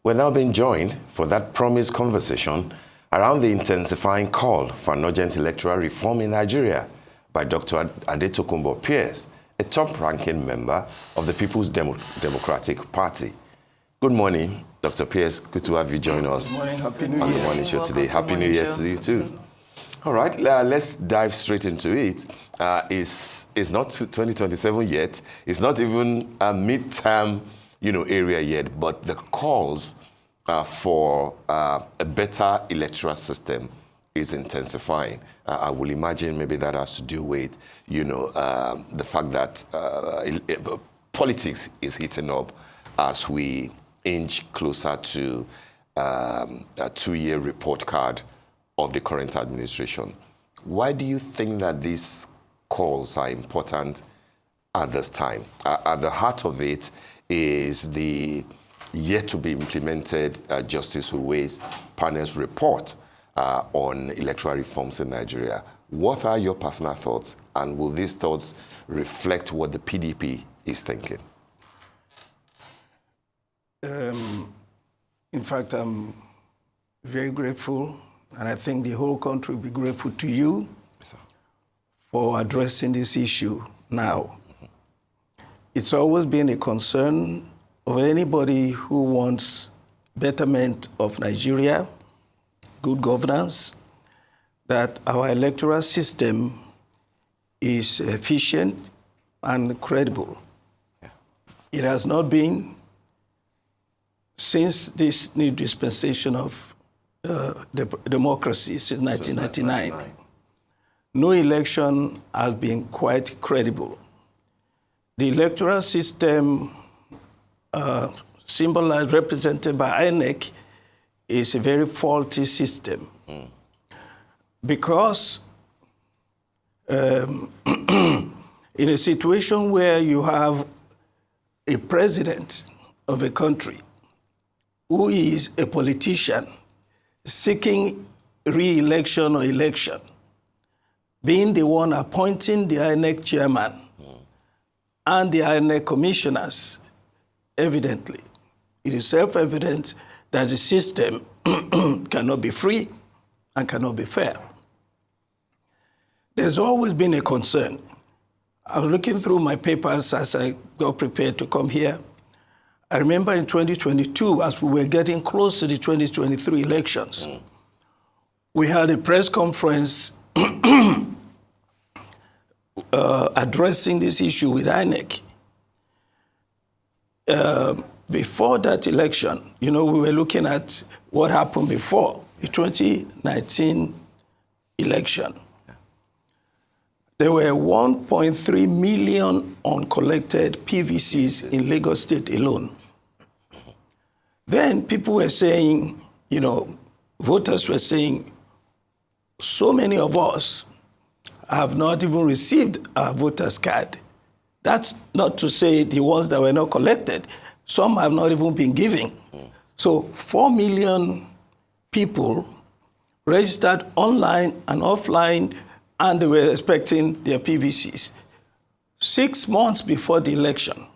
We're now being joined for that promised conversation around the intensifying call for an urgent electoral reform in Nigeria by Dr. Adetokunbo Pearse, a top-ranking member of the People's Democratic Party. Good morning, Dr. Pearse. Good to have you join us. Good morning. Happy New Year. On the morning show today. Happy New Year to you too. All right, let's dive straight into it. It's not 2027 yet. It's not even a mid-term, area yet. But the calls for a better electoral system is intensifying. I will imagine maybe that has to do with, the fact that politics is heating up as we inch closer to a 2-year report card of the current administration. Why do you think that these calls are important at this time? At the heart of it is the yet to be implemented Justice Uwe's panel's report on electoral reforms in Nigeria. What are your personal thoughts, and will these thoughts reflect what the PDP is thinking? In fact, I'm very grateful, and I think the whole country will be grateful to you for addressing this issue now. It's always been a concern of anybody who wants betterment of Nigeria, good governance, that our electoral system is efficient and credible. It has not been since this new dispensation of democracy since 1999. No election has been quite credible. The electoral system symbolized, represented by INEC, is a very faulty system. Because in a situation where you have a president of a country who is a politician seeking re-election or election, being the one appointing the INEC chairman and the INEC commissioners, evidently, it is self-evident that the system cannot be free and cannot be fair. There's always been a concern. I was looking through my papers as I got prepared to come here. I remember in 2022, as we were getting close to the 2023 elections, we had a press conference addressing this issue with INEC. Before that election, we were looking at what happened before the 2019 election. There were 1.3 million uncollected PVCs in Lagos State alone. Then people were saying, voters were saying, so many of us have not even received our voter's card. That's not to say the ones that were not collected. Some have not even been given. So 4 million people registered online and offline, and they were expecting their PVCs. 6 months before the election,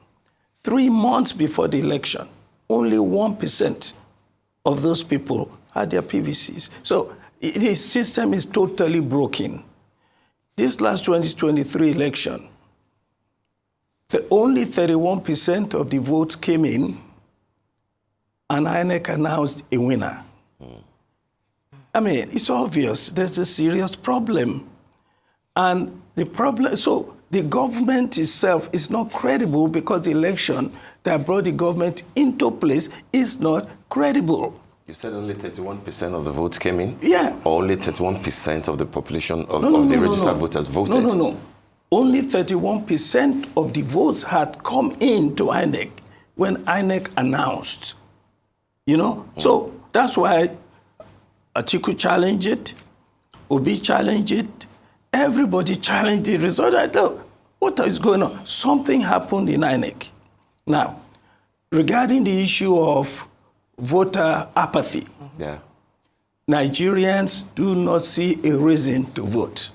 3 months before the election, only 1% of those people had their PVCs. So the system is totally broken. This last 2023 election, only 31% of the votes came in, and INEC announced a winner. I mean, it's obvious there's a serious problem. And the problem, so the government itself is not credible because the election that brought the government into place is not credible. You said only 31% of the votes came in? Yeah. Or only 31% of the population of the registered voters voted? No. Only 31% of the votes had come in to INEC when INEC announced. So that's why Atiku challenged it, Obi challenged it, everybody challenged the result. I know what is going on. Something happened in INEC. Now, regarding the issue of voter apathy, Nigerians do not see a reason to vote.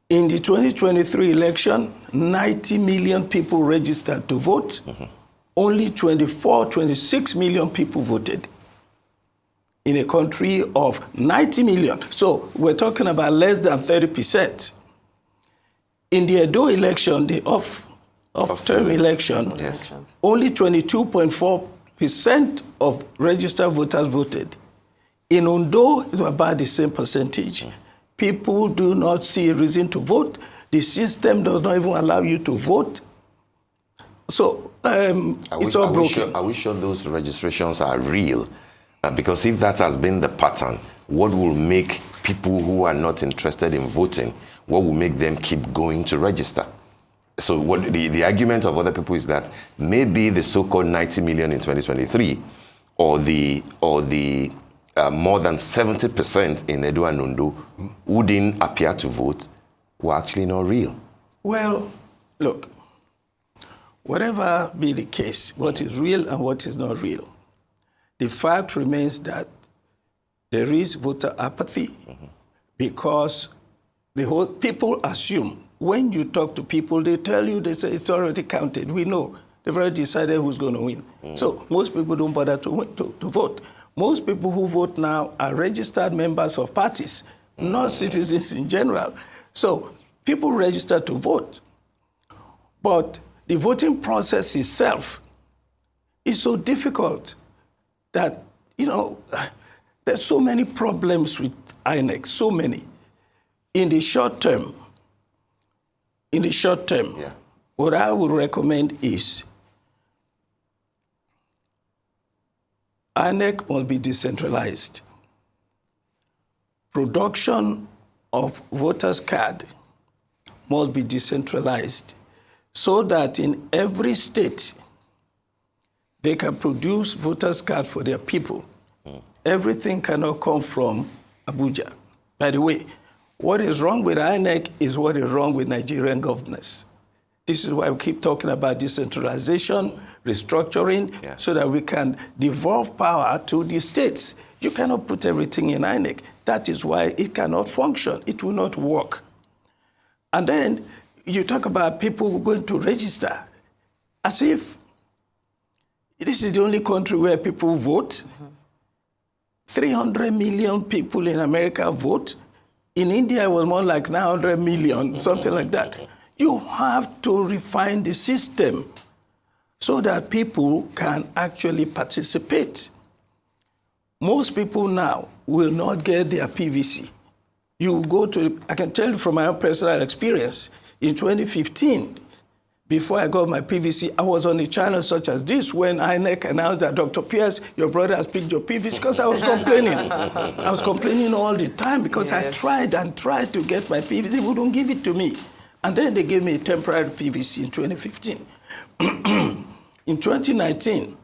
In the 2023 election, 90 million people registered to vote. only 24, 26 million people voted in a country of 90 million. So we're talking about less than 30%. In the Edo election, the off-term election, Yes. only 22.4% of registered voters voted. In Ondo, it was about the same percentage. People do not see a reason to vote. The system does not even allow you to vote. So it's all broken. Are we sure those registrations are real? Because if that has been the pattern, what will make people who are not interested in voting, what will make them keep going to register? So what the argument of other people is that maybe the so-called 90 million in 2023 or the more than 70% in Edo and Ondo who didn't appear to vote were actually not real. Well, look, whatever be the case, what is real and what is not real, the fact remains that there is voter apathy because the whole people assume when you talk to people, they tell you, they say it's already counted. We know they've already decided who's going to win. So most people don't bother to vote. Most people who vote now are registered members of parties, not citizens in general. So people register to vote. But the voting process itself is so difficult that, there's so many problems with INEC, so many. In the short term, Yeah. what I would recommend is INEC must be decentralized. Production of voters' card must be decentralized so that in every state they can produce voters' card for their people. Everything cannot come from Abuja. By the way, what is wrong with INEC is what is wrong with Nigerian governance. This is why we keep talking about decentralization, restructuring, so that we can devolve power to the states. You cannot put everything in INEC. That is why it cannot function. It will not work. And then you talk about people going to register as if this is the only country where people vote. 300 million people in America vote. In India, it was more like 900 million, something like that. You have to refine the system so that people can actually participate. Most people now will not get their PVC. You go to, I can tell you from my own personal experience, in 2015, before I got my PVC, I was on a channel such as this when INEC announced that Dr. Pearse, your brother has picked your PVC, because I was complaining. I was complaining all the time because I tried and tried to get my PVC. They wouldn't give it to me. And then they gave me a temporary PVC in 2015. In 2019,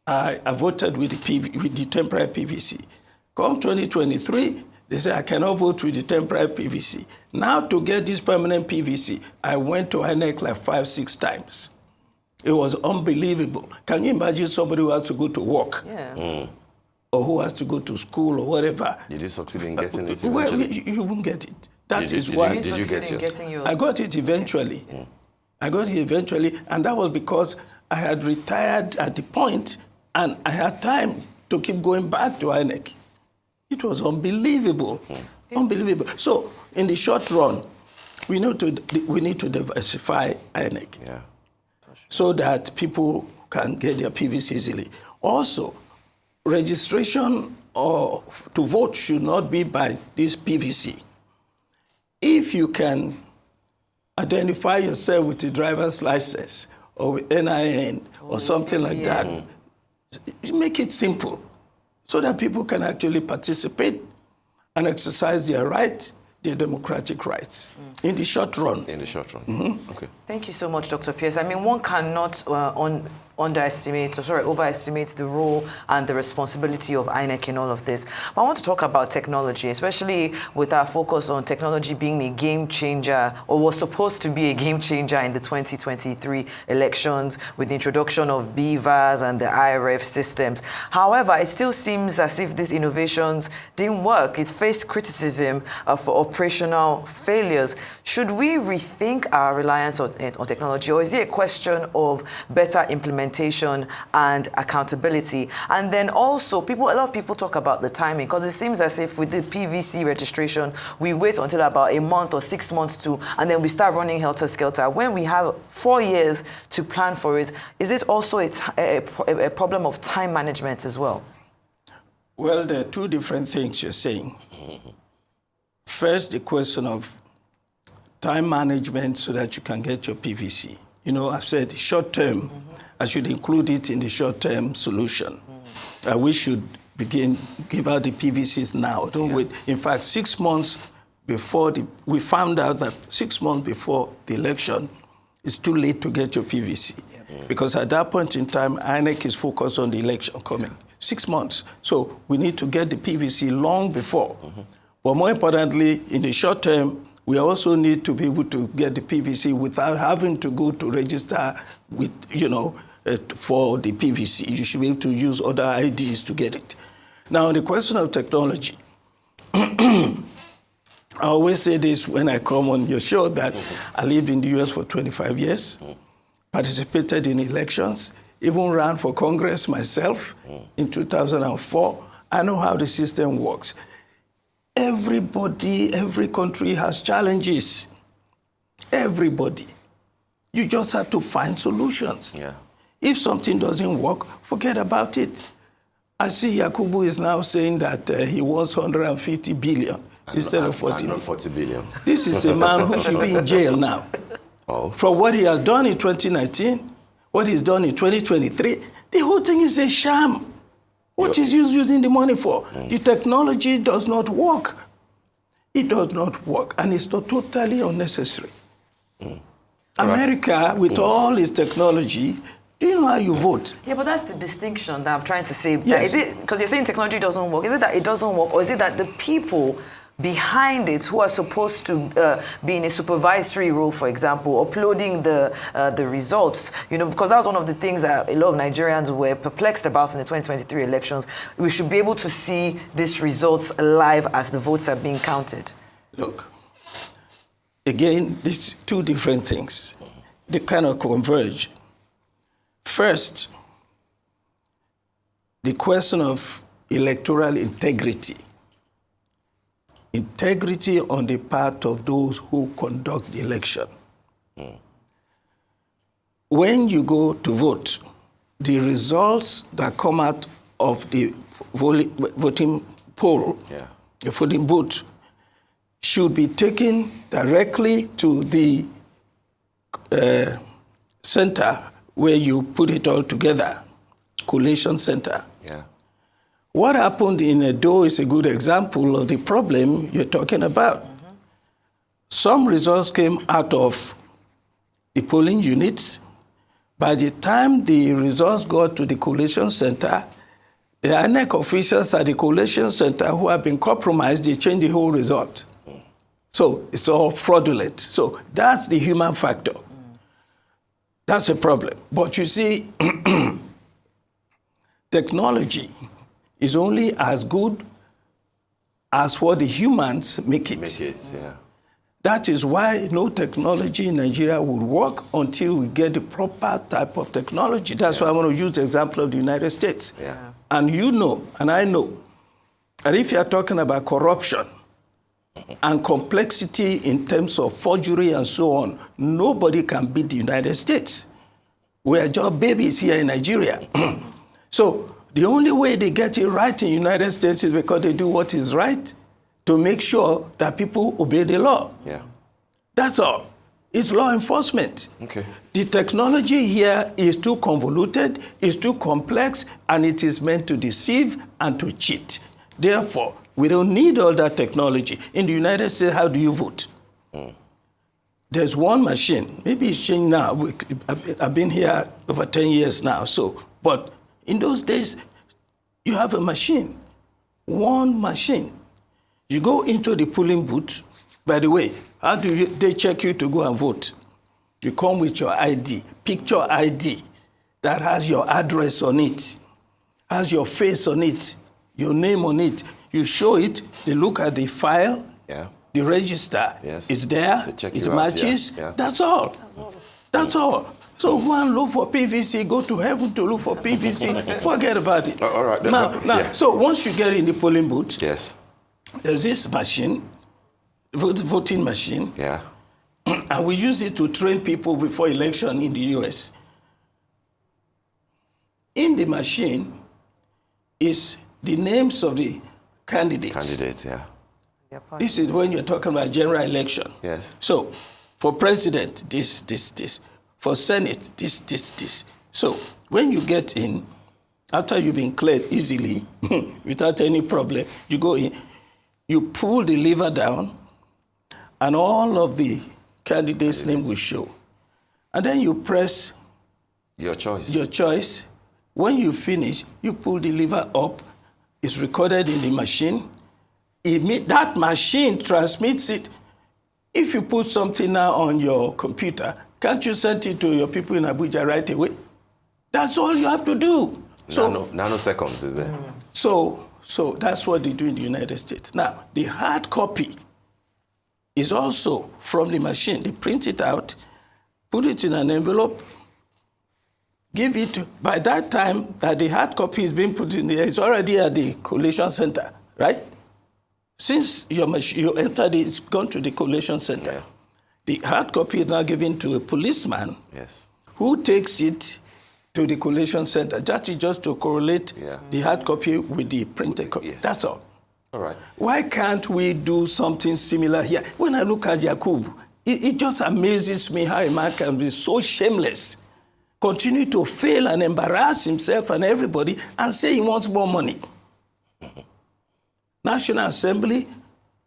I voted with the temporary PVC. Come 2023, they say I cannot vote with the temporary PVC. Now to get this permanent PVC, I went to INEC like 5-6 times. It was unbelievable. Can you imagine somebody who has to go to work? Or who has to go to school or whatever? Did you succeed in getting it Well, eventually? you won't get it. Did you get yours? I got it eventually. Okay. I got it eventually, and that was because I had retired at the point, and I had time to keep going back to INEC. It was unbelievable, unbelievable. So in the short run, we need to diversify INEC so that people can get their PVC easily. Also, registration to vote should not be by this PVC. If you can identify yourself with a driver's license or with NIN or something like that, make it simple so that people can actually participate and exercise their right, their democratic rights in the short run. In the short run. Okay. Thank you so much, Dr. Pearse. I mean, one cannot overestimate the role and the responsibility of INEC in all of this. But I want to talk about technology, especially with our focus on technology being a game changer, or was supposed to be a game changer in the 2023 elections with the introduction of BVAS and the IRF systems. However, it still seems as if these innovations didn't work. It faced criticism for operational failures. Should we rethink our reliance on technology, or is it a question of better implementation implementation and accountability. And then also, a lot of people talk about the timing, because it seems as if with the PVC registration, we wait until about a month or 6 months and then we start running helter-skelter. When we have 4 years to plan for it, is it also a problem of time management as well? Well, there are two different things you're saying. First, the question of time management so that you can get your PVC. You know, I've said short term, I should include it in the short-term solution. We should give out the PVCs now. Don't wait. In fact, 6 months before we found out that 6 months before the election, it's too late to get your PVC. Because at that point in time, INEC is focused on the election coming. 6 months. So we need to get the PVC long before. But more importantly, in the short term, we also need to be able to get the PVC without having to go to register with, for the PVC. You should be able to use other IDs to get it. Now, on the question of technology, I always say this when I come on your show that I lived in the US for 25 years, participated in elections, even ran for Congress myself in 2004. I know how the system works. Everybody, every country has challenges. Everybody. You just have to find solutions. Yeah. If something doesn't work, forget about it. I see Yakubu is now saying that he wants 150 billion instead of 40 billion. This is a man who should be in jail now. Oh. For what he has done in 2019, what he's done in 2023, the whole thing is a sham. What is he using the money for? The technology does not work. It does not work, and it's not totally unnecessary. America, with all its technology, do you know how you vote? Yeah, but that's the distinction that I'm trying to say. Yes. Because you're saying technology doesn't work. Is it that it doesn't work, or is it that the people behind it who are supposed to be in a supervisory role, for example, uploading the results, because that was one of the things that a lot of Nigerians were perplexed about in the 2023 elections. We should be able to see these results live as the votes are being counted. Look, again, these two different things. They kind of converge. First, the question of electoral integrity. Integrity on the part of those who conduct the election. When you go to vote, the results that come out of the voting poll, the voting booth, should be taken directly to the center where you put it all together, collation center. Yeah. What happened in Edo is a good example of the problem you're talking about. Some results came out of the polling units. By the time the results got to the collation center, the INEC officials at the collation center who have been compromised, they changed the whole result. So it's all fraudulent. So that's the human factor. That's a problem. But you see, technology is only as good as what the humans make it. Yeah. That is why no technology in Nigeria would work until we get the proper type of technology. That's why I want to use the example of the United States. Yeah. And you know, and I know, that if you are talking about corruption and complexity in terms of forgery and so on, nobody can beat the United States. We are just babies here in Nigeria. So the only way they get it right in the United States is because they do what is right to make sure that people obey the law. Yeah. That's all. It's law enforcement. Okay. The technology here is too convoluted, is too complex, and it is meant to deceive and to cheat. Therefore, we don't need all that technology. In the United States, how do you vote? There's one machine. Maybe it's changed now. I've been here over 10 years now. But in those days, you have a machine, one machine. You go into the polling booth. By the way, how do they check you to go and vote? You come with your ID, picture ID that has your address on it, has your face on it, your name on it. You show it, they look at the file, the register, it's there, it matches. That's all. That's all. So go and look for PVC, go to heaven to look for PVC, forget about it. All right. Now, Yeah. so once you get in the polling booth, Yes. there's this machine, voting machine, Yeah. and we use it to train people before election in the US. In the machine is the names of the candidates. Candidates, yeah. This is when you're talking about general election. Yes. So for president, this. For Senate, this. So when you get in, after you've been cleared easily, without any problem, you go in, you pull the lever down, and all of the candidates' name will show. And then you press Your choice. your choice. When you finish, you pull the lever up, it's recorded in the machine. That machine transmits it. If you put something now on your computer, can't you send it to your people in Abuja right away? That's all you have to do. Nanoseconds, is there? So that's what they do in the United States. Now, the hard copy is also from the machine. They print it out, put it in an envelope, give it. By that time that the hard copy is being put in there, it's already at the collation center, right? Since you entered it, it's gone to the collation center. Yeah. The hard copy is now given to a policeman. Yes. Who takes it to the collation center. That is just to correlate the hard copy with the printed copy. Yes. That's all. All right. Why can't we do something similar here? When I look at Yakub, it just amazes me how a man can be so shameless, continue to fail and embarrass himself and everybody, and say he wants more money. National Assembly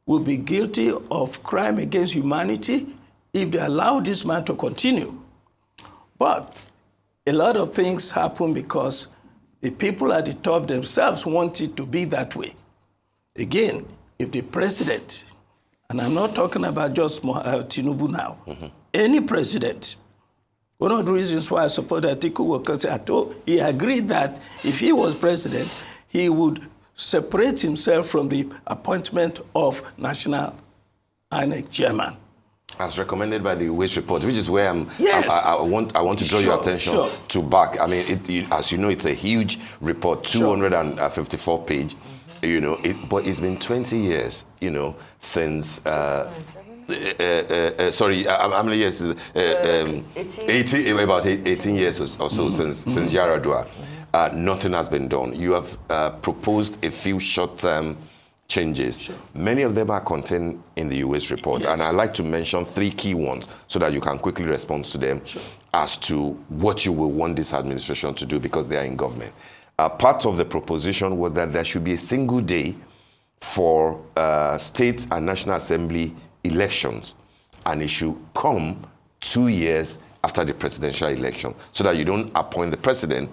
will be guilty of crime against humanity if they allow this man to continue. But a lot of things happen because the people at the top themselves want it to be that way. Again, if the president, and I'm not talking about just Tinubu now, any president, one of the reasons why I support Adetokunbo, because he agreed that if he was president, he would separate himself from the appointment of National INEC chairman. As recommended by the Waste Report, which is where I want to draw your attention to back. I mean, as you know, it's a huge report, 254 page. You know, but it's been 20 years. You know, since how many years? 18 years or so since Yaradua. Nothing has been done. You have proposed a few short-term changes. Many of them are contained in the US report, and I'd like to mention 3 key ones so that you can quickly respond to them as to what you will want this administration to do because they are in government. Part of the proposition was that there should be a single day for state and National Assembly elections, and it should come 2 years after the presidential election so that you don't appoint the president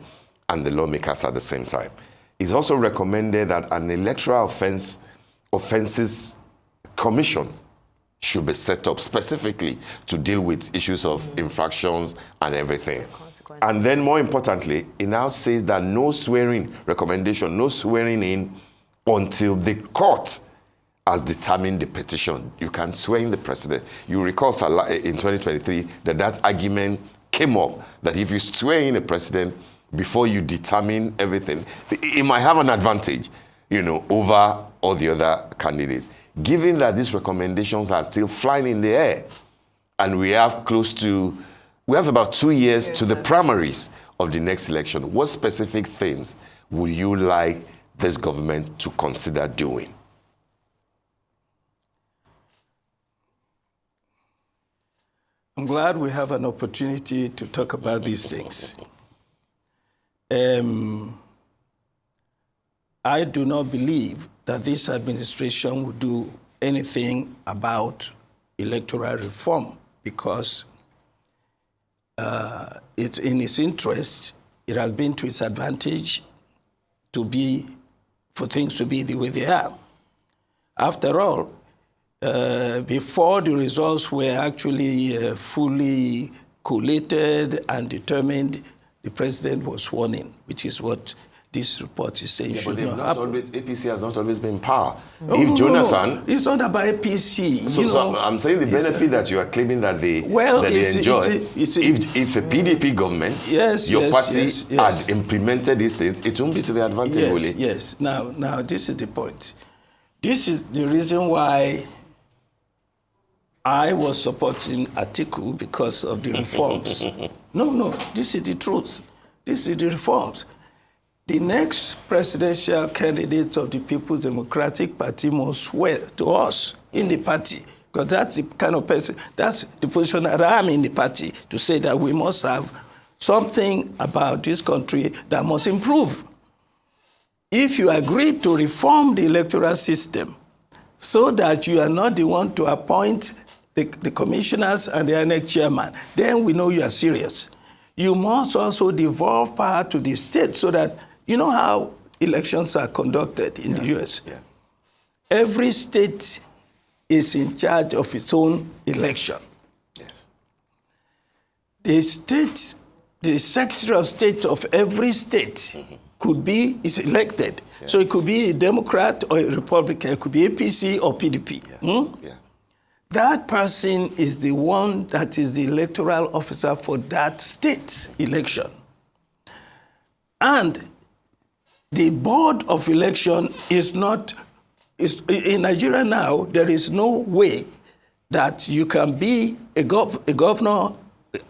and the lawmakers at the same time. It's also recommended that an electoral offenses commission should be set up specifically to deal with issues of infractions and everything. And then more importantly, it now says that no swearing in until the court has determined the petition. You can swear in the president. You recall in 2023 that argument came up that if you swear in a president before you determine everything, it might have an advantage, you know, over all the other candidates. Given that these recommendations are still flying in the air, and we have about 2 years to the primaries of the next election, what specific things would you like this government to consider doing? I'm glad we have an opportunity to talk about these things. I do not believe that this administration would do anything about electoral reform because it's in its interest. It has been to its advantage for things to be the way they are. After all, before the results were actually fully collated and determined, the president was sworn in, which is what this report is saying Yeah, should but not happen. APC has not always been in power. No, If no, Jonathan... no. It's not about APC. So I'm saying the benefit that you are claiming that they enjoy, if a PDP government, your party had implemented these things, it won't be to the advantage, will it? Yes. Now, this is the point. This is the reason why I was supporting Atiku because of the reforms. No, this is the truth. This is the reforms. The next presidential candidate of the People's Democratic Party must swear to us in the party, because that's the kind of person, that's the position that I'm in the party, to say that we must have something about this country that must improve. If you agree to reform the electoral system so that you are not the one to appoint the commissioners and the INEC chairman, then we know you are serious. You must also devolve power to the state so that, you know how elections are conducted in the US? Yeah. Every state is in charge of its own election. Yes. The Secretary of State of every state is elected. Yeah. So it could be a Democrat or a Republican, it could be APC or PDP. Yeah. Yeah. That person is the one that is the electoral officer for that state election. And the board of election is in Nigeria now, there is no way that you can be a governor,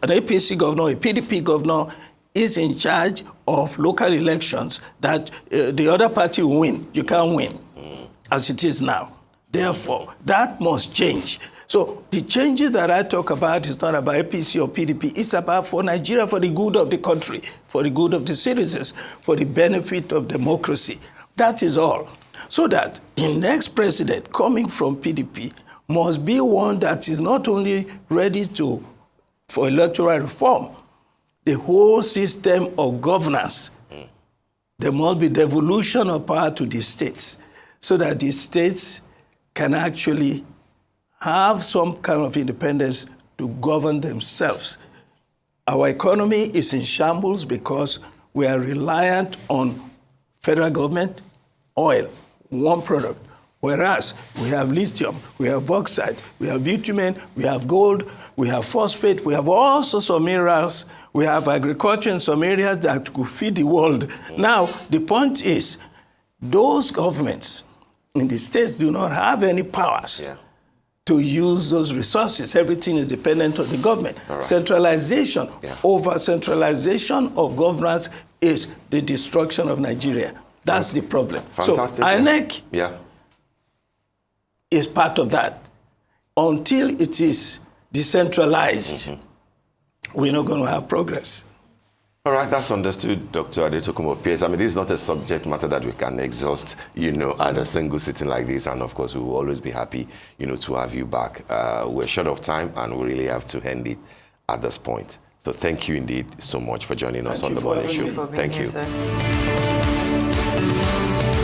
an APC governor, a PDP governor is in charge of local elections that the other party will win. You can't win as it is now. Therefore, that must change. So the changes that I talk about is not about APC or PDP. It's about for Nigeria, for the good of the country, for the good of the citizens, for the benefit of democracy. That is all. So that the next president coming from PDP must be one that is not only ready for electoral reform, the whole system of governance. There must be devolution of power to the states so that the states can actually have some kind of independence to govern themselves. Our economy is in shambles because we are reliant on federal government, oil, one product. Whereas we have lithium, we have bauxite, we have bitumen, we have gold, we have phosphate, we have all sorts of minerals, we have agriculture in some areas that could feed the world. Now, the point is, those governments in the states do not have any powers to use those resources. Everything is dependent on the government. Right. Centralization, over-centralization of governance is the destruction of Nigeria. That's the problem. Fantastic. So INEC is part of that. Until it is decentralized, we're not going to have progress. All right, that's understood, Dr. Adetokunbo Pearse. I mean, this is not a subject matter that we can exhaust, at a single sitting like this. And of course, we will always be happy, to have you back. We're short of time and we really have to end it at this point. So thank you indeed so much for joining us on the morning show. Thank you. Thank you.